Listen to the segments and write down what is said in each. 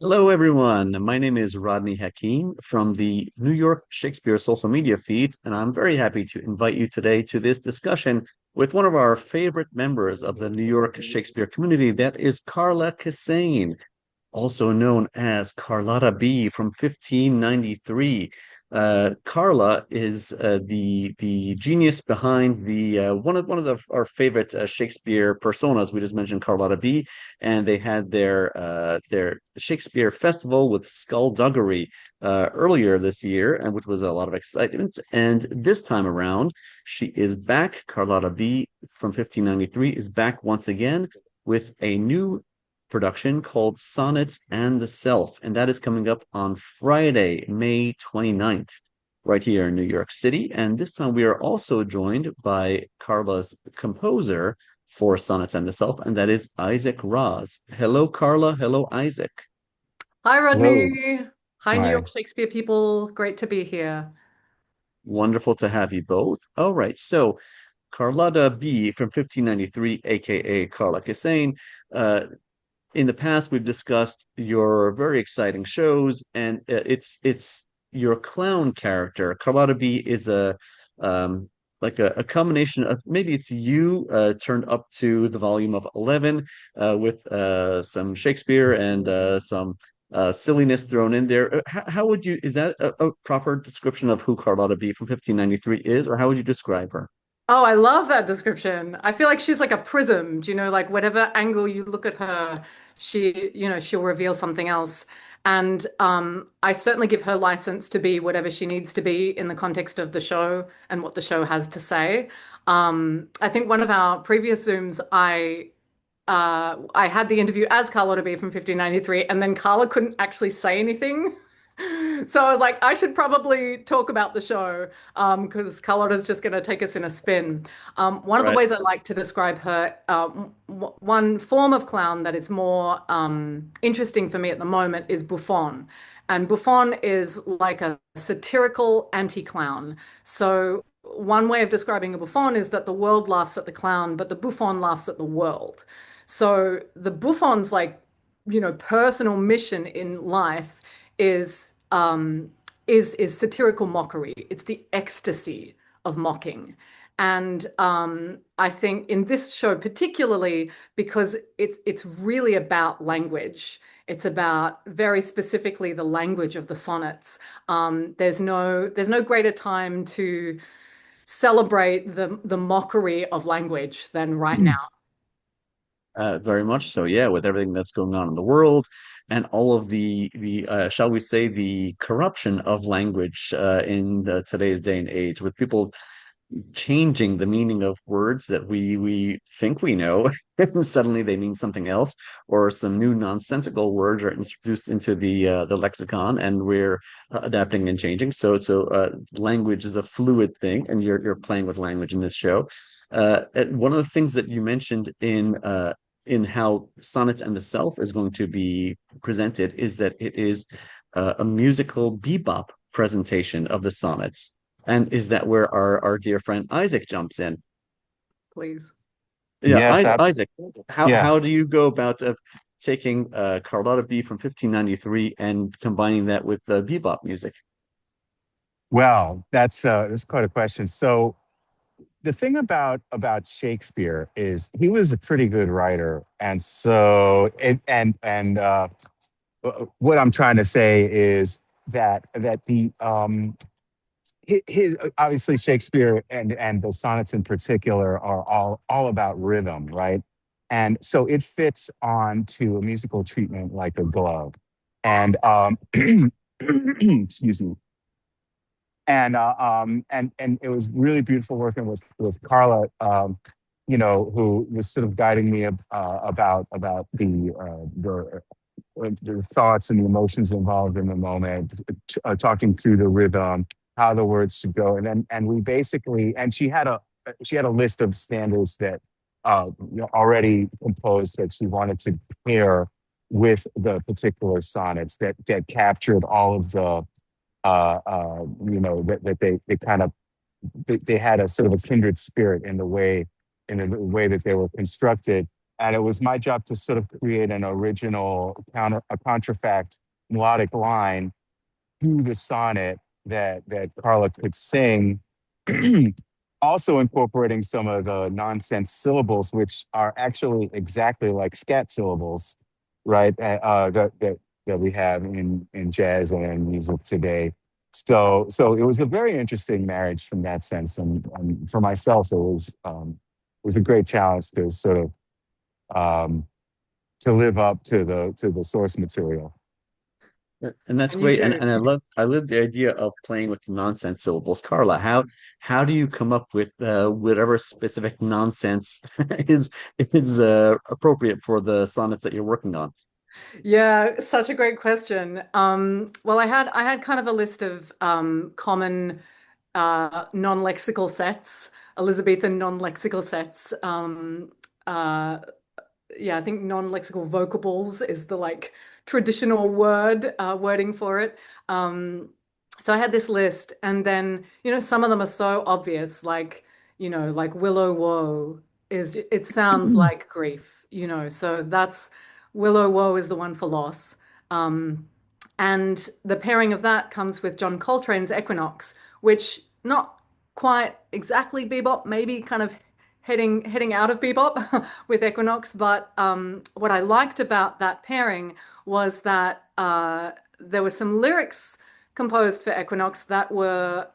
Hello, everyone. My name is Rodney Hakeem from the New York Shakespeare social media feeds, and I'm very happy to invite you today to this discussion with one of our favorite members of the New York Shakespeare community, that is Carla Kissane, also known as Carlotta B from 1593. Carla is the genius behind the our favorite Shakespeare personas. We just mentioned Carlotta B, and they had their Shakespeare festival with Skullduggery earlier this year, and which was a lot of excitement. And this time around, she is back. Carlotta B from 1593 is back once again with a new production called Sonnets and the Self, and that is coming up on Friday, May 29th, right here in New York City. And this time we are also joined by Carla's composer for Sonnets and the Self, and that is Isaac Raz. Hello, Carla. Hello, Isaac. Hi, Hello. Rodney. Hi, New York Hi. Shakespeare people. Great to be here. Wonderful to have you both. All right, so Carlotta B from 1593, aka Carla Kissane, uh, in the past we've discussed your very exciting shows, and it's your clown character. Carlotta B is a like a combination of, maybe it's you turned up to the volume of 11 with some Shakespeare and some silliness thrown in there. How would you, is that a proper description of who Carlotta B from 1593 is, or how would you describe her? Oh, I love that description. I feel like she's like a prism. Do you know, like whatever angle you look at her, she'll reveal something else. And I certainly give her license to be whatever she needs to be in the context of the show and what the show has to say. I think one of our previous Zooms, I had the interview as Carlotta B from 1593, and then Carla couldn't actually say anything. So I was like, I should probably talk about the show because Carlotta's just going to take us in a spin. One of the Right. ways I like to describe her, one form of clown that is more interesting for me at the moment is Buffon. And Buffon is like a satirical anti-clown. So one way of describing a Buffon is that the world laughs at the clown, but the Buffon laughs at the world. So the Buffon's like, personal mission in life is is satirical mockery. It's the ecstasy of mocking. And I think in this show particularly because it's really about language. It's about very specifically the language of the sonnets. There's no greater time to celebrate the mockery of language than right now. Very much so, yeah, with everything that's going on in the world and all of the shall we say, the corruption of language in today's day and age, with people changing the meaning of words that we think we know, and suddenly they mean something else, or some new nonsensical words are introduced into the lexicon, and we're adapting and changing. So language is a fluid thing, and you're playing with language in this show. And one of the things that you mentioned in how Sonnets and the Self is going to be presented is that it is a musical bebop presentation of the sonnets. And is that where our dear friend Isaac jumps in? Please. Yeah, Yes, Isaac, yeah. how do you go about taking Carlotta B from 1593 and combining that with bebop music? Well, that's quite a question. So the thing about Shakespeare is he was a pretty good writer, and so what I'm trying to say is that the his obviously Shakespeare and the sonnets in particular are all about rhythm, right? And so it fits onto a musical treatment like a glove. And excuse me. And it was really beautiful working with Carla, who was sort of guiding me about the thoughts and the emotions involved in the moment, talking through the rhythm, how the words should go, and we basically, and she had a list of standards that already composed that she wanted to pair with the particular sonnets that captured all of the that they kind of they had a sort of a kindred spirit in the way that they were constructed. And it was my job to sort of create an original a contrafact melodic line to the sonnet that Carla could sing, also incorporating some of the nonsense syllables, which are actually exactly like scat syllables, right? That we have in jazz and in music today. So it was a very interesting marriage from that sense, and for myself, it was a great challenge to sort of to live up to the source material. And that's And you great. And do. and I love the idea of playing with nonsense syllables. Carla, how do you come up with whatever specific nonsense is appropriate for the sonnets that you're working on? Yeah, such a great question. Well, I had kind of a list of common non-lexical sets, Elizabethan non-lexical sets. Uh, yeah, I think non-lexical vocables is the like traditional wording for it. So I had this list, and then some of them are so obvious, like like willow woe it sounds like grief, so that's willow woe is the one for loss. Um, and the pairing of that comes with John Coltrane's Equinox, which not quite exactly bebop, maybe kind of heading out of bebop with Equinox. But what I liked about that pairing was that there were some lyrics composed for Equinox that were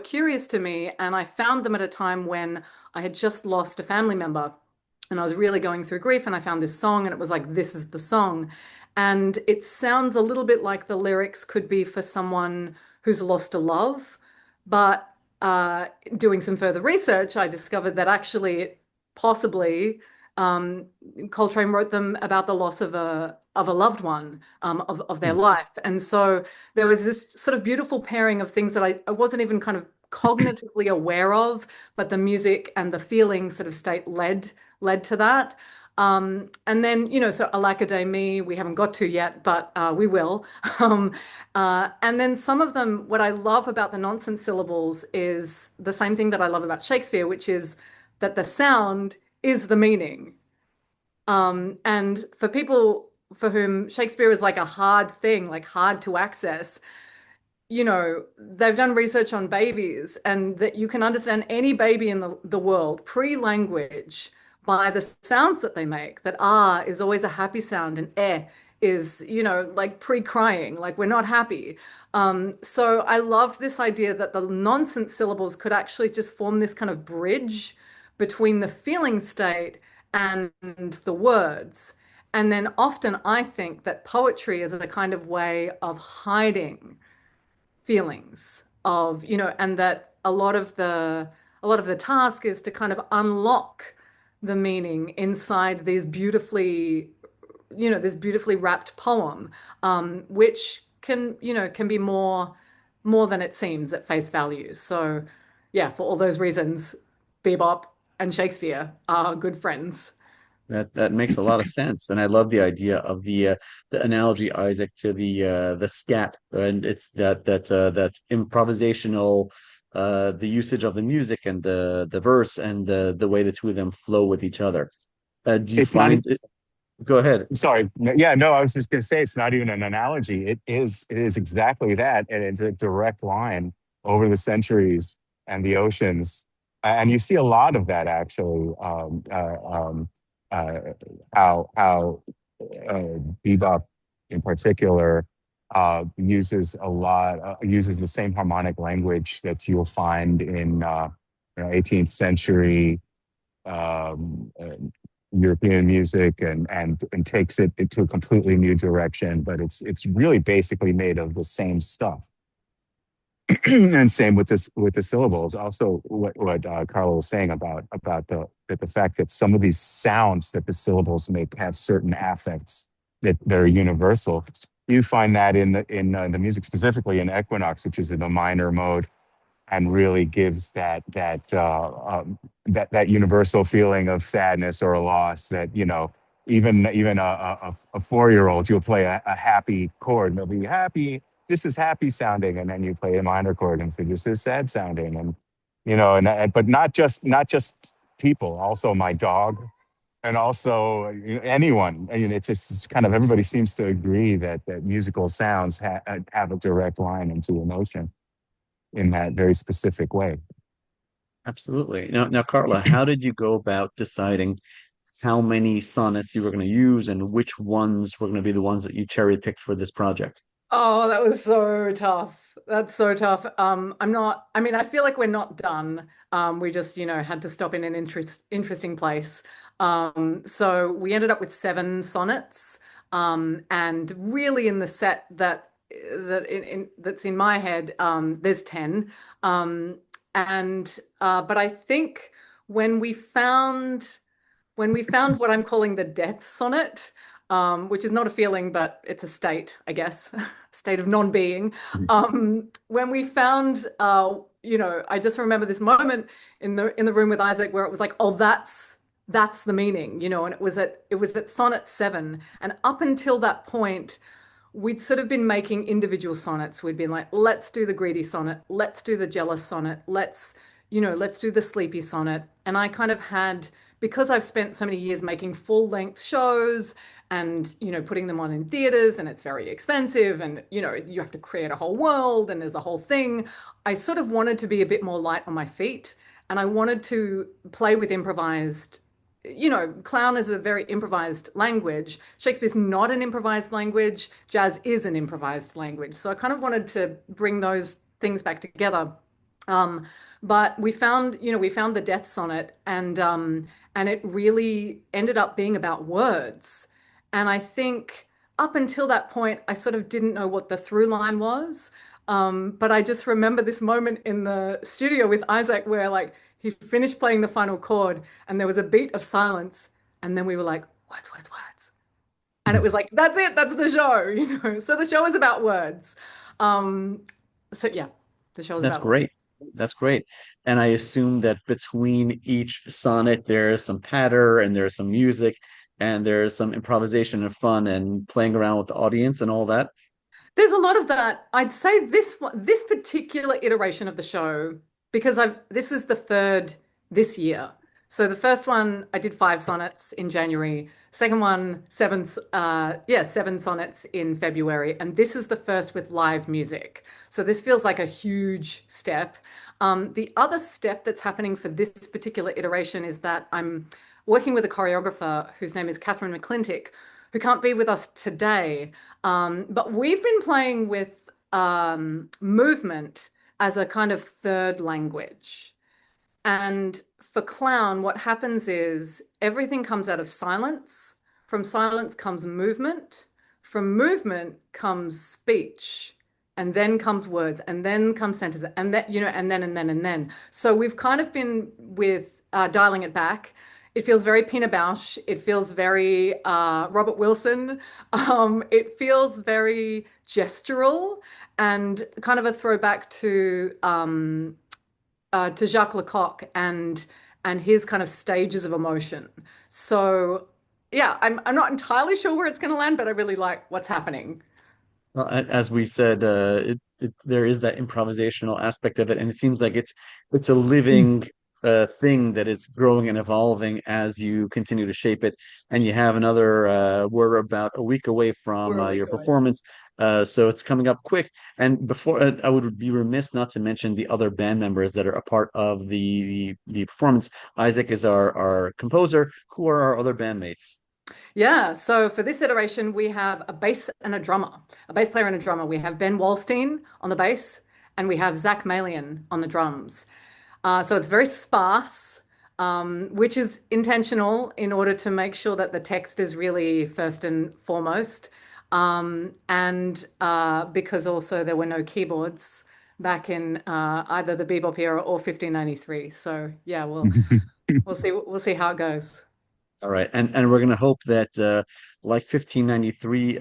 curious to me, and I found them at a time when I had just lost a family member. And I was really going through grief, and I found this song, and it was like, this is the song. And it sounds a little bit like the lyrics could be for someone who's lost a love, but doing some further research, I discovered that actually, possibly, um, Coltrane wrote them about the loss of a loved one, of their life. And so there was this sort of beautiful pairing of things that I wasn't even kind of cognitively aware of, but the music and the feeling sort of state led to that. And then, so Alaka Me, we haven't got to yet, but we will. Um, and then some of them, what I love about the nonsense syllables is the same thing that I love about Shakespeare, which is that the sound is the meaning. And for people for whom Shakespeare is like a hard thing, like hard to access, they've done research on babies, and that you can understand any baby in the world pre-language by the sounds that they make. That ah is always a happy sound, and is, like pre-crying, like we're not happy. So I loved this idea that the nonsense syllables could actually just form this kind of bridge between the feeling state and the words. And then often I think that poetry is a kind of way of hiding feelings of, and that a lot of the task is to kind of unlock the meaning inside this beautifully wrapped poem, which can be more than it seems at face value. So yeah, for all those reasons, Bebop and Shakespeare are good friends. That makes a lot of sense, and I love the idea of the analogy, Isaac, to the scat, and it's that improvisational, the usage of the music and the verse and the way the two of them flow with each other. Do you It's not. find it? Go ahead. I'm sorry. Yeah, no, I was just going to say it's not even an analogy. It is exactly that, and it's a direct line over the centuries and the oceans, and you see a lot of that actually. Uh, how bebop in particular uses the same harmonic language that you'll find in 18th century um, uh, European music, and takes it into a completely new direction. But it's really basically made of the same stuff. And same with the syllables. Also, what Carla was saying about the fact that some of these sounds that the syllables make have certain affects that are universal. You find that in the music, specifically in Equinox, which is in a minor mode, and really gives that universal feeling of sadness or a loss. That even a 4-year-old, you'll play a happy chord, and they'll be happy. This is happy sounding, and then you play a minor chord and say this is sad sounding, and but not just people, also my dog, and also anyone. It's just it's kind of everybody seems to agree that musical sounds have a direct line into emotion in that very specific way. Absolutely. Now, Carla, how did you go about deciding how many sonnets you were going to use and which ones were going to be the ones that you cherry picked for this project? Oh, that was so tough. That's so tough. I mean, I feel like we're not done. We just, had to stop in an interesting place. So we ended up with seven sonnets. And really in the set that's in my head, there's 10. Um, but I think when we found what I'm calling the death sonnet, which is not a feeling, but it's a state, I guess, state of non-being. When we found, I just remember this moment in the room with Isaac where it was like, oh, that's the meaning, and it was at Sonnet 7, and up until that point, we'd sort of been making individual sonnets. We'd been like, let's do the greedy sonnet, let's do the jealous sonnet, let's do the sleepy sonnet. And I kind of had, because I've spent so many years making full length shows and, putting them on in theaters, and it's very expensive, and, you have to create a whole world and there's a whole thing. I sort of wanted to be a bit more light on my feet, and I wanted to play with improvised. Clown is a very improvised language. Shakespeare's not an improvised language. Jazz is an improvised language. So I kind of wanted to bring those things back together. Um, but we found the death sonnet, and it really ended up being about words. And I think up until that point, I sort of didn't know what the through line was. But I just remember this moment in the studio with Isaac where like he finished playing the final chord and there was a beat of silence. And then we were like, words, words, words. And it was like, that's it, that's the show, So the show is about words. Um, so yeah, the show is That's about words. great. That's great. And I assume that between each sonnet, there's some patter and there's some music and there's some improvisation and fun and playing around with the audience and all that. There's a lot of that. I'd say this particular iteration of the show, because this is the third this year. So the first one I did five sonnets in January. Second one, seven sonnets in February, and this is the first with live music. So this feels like a huge step. The other step that's happening for this particular iteration is that I'm working with a choreographer whose name is Catherine McClintic, who can't be with us today. But we've been playing with movement as a kind of third language. And for clown, what happens is everything comes out of silence. From silence comes movement. From movement comes speech. And then comes words. And then comes sentences. And then, and then. So we've kind of been with dialing it back. It feels very Pina Bausch. It feels very Robert Wilson. It feels very gestural and kind of a throwback to Jacques Lecoq and his kind of stages of emotion. So yeah, I'm not entirely sure where it's going to land, but I really like what's happening. Well, as we said, there is that improvisational aspect of it, and it seems like it's a living thing that is growing and evolving as you continue to shape it. And you have another we're about a week away from We're a week your away. performance, so it's coming up quick. And before I would be remiss not to mention the other band members that are a part of the performance. Isaac is our composer. Who are our other bandmates? Yeah, so for this iteration, we have a bass and a drummer, a bass player and a drummer. We have Ben Wallstein on the bass, and we have Zach Malian on the drums. So it's very sparse, which is intentional in order to make sure that the text is really first and foremost. And because also there were no keyboards back in either the Bebop era or 1593. So yeah, we'll see how it goes. All right, and we're gonna hope that like 1593,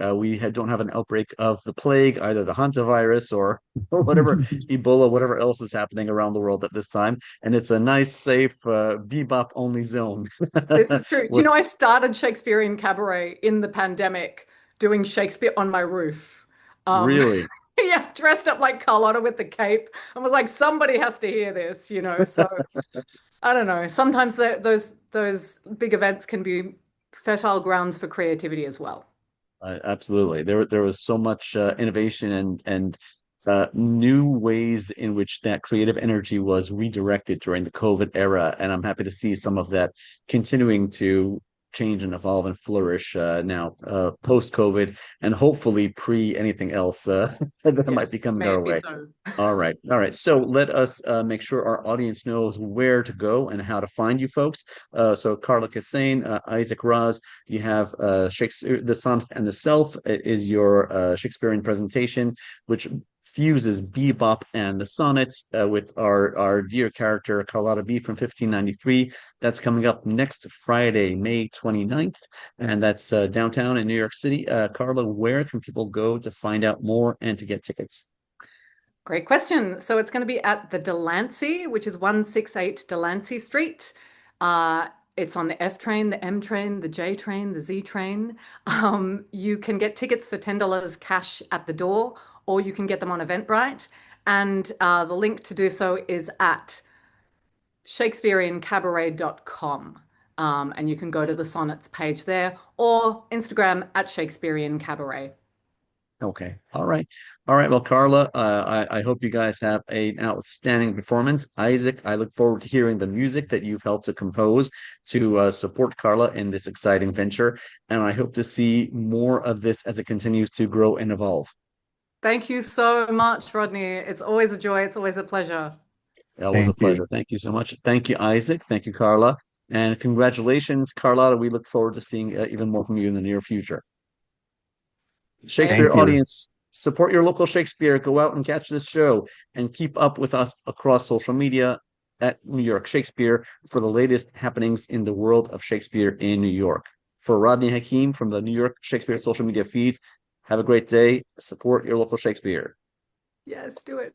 don't have an outbreak of the plague, either the hantavirus or whatever Ebola, whatever else is happening around the world at this time, and it's a nice, safe bebop only zone. This is true. Do you Where- know I started Shakespearean Cabaret in the pandemic doing Shakespeare on my roof? Um, Really? yeah, dressed up like Carlotta with the cape. I was like, somebody has to hear this. So I don't know. Sometimes those big events can be fertile grounds for creativity as well. Absolutely. There was so much innovation and new ways in which that creative energy was redirected during the COVID era, and I'm happy to see some of that continuing to change and evolve and flourish now post COVID, and hopefully pre anything else that Yes, might be coming may our it be way. so. All right. All right. So let us make sure our audience knows where to go and how to find you folks. So Carla Kissane, Isaac Raz, you have Shakespeare, The Sonnet and the Self is your Shakespearean presentation, which fuses Bebop and the Sonnets with our dear character Carlotta B from 1593. That's coming up next Friday, May 29th, and that's downtown in New York City. Carla, where can people go to find out more and to get tickets? Great question. So it's going to be at the Delancey, which is 168 Delancey Street. It's on the F train, the M train, the J train, the Z train. You can get tickets for $10 cash at the door, or you can get them on Eventbrite. And the link to do so is at shakespeareancabaret.com. And you can go to the Sonnets page there or Instagram at Shakespearean Cabaret. Okay. All right. All right. Well, Carla, I hope you guys have an outstanding performance. Isaac, I look forward to hearing the music that you've helped to compose to support Carla in this exciting venture. And I hope to see more of this as it continues to grow and evolve. Thank you so much, Rodney. It's always a joy. It's always a pleasure. That was a Thank pleasure. you. Thank you so much. Thank you, Isaac. Thank you, Carla. And congratulations, Carlotta. We look forward to seeing even more from you in the near future. Thank Shakespeare Thank you. you. audience, support your local Shakespeare. Go out and catch this show and keep up with us across social media at New York Shakespeare for the latest happenings in the world of Shakespeare in New York. For Rodney Hakeem from the New York Shakespeare social media feeds, have a great day. Support your local Shakespeare. Yes, do it.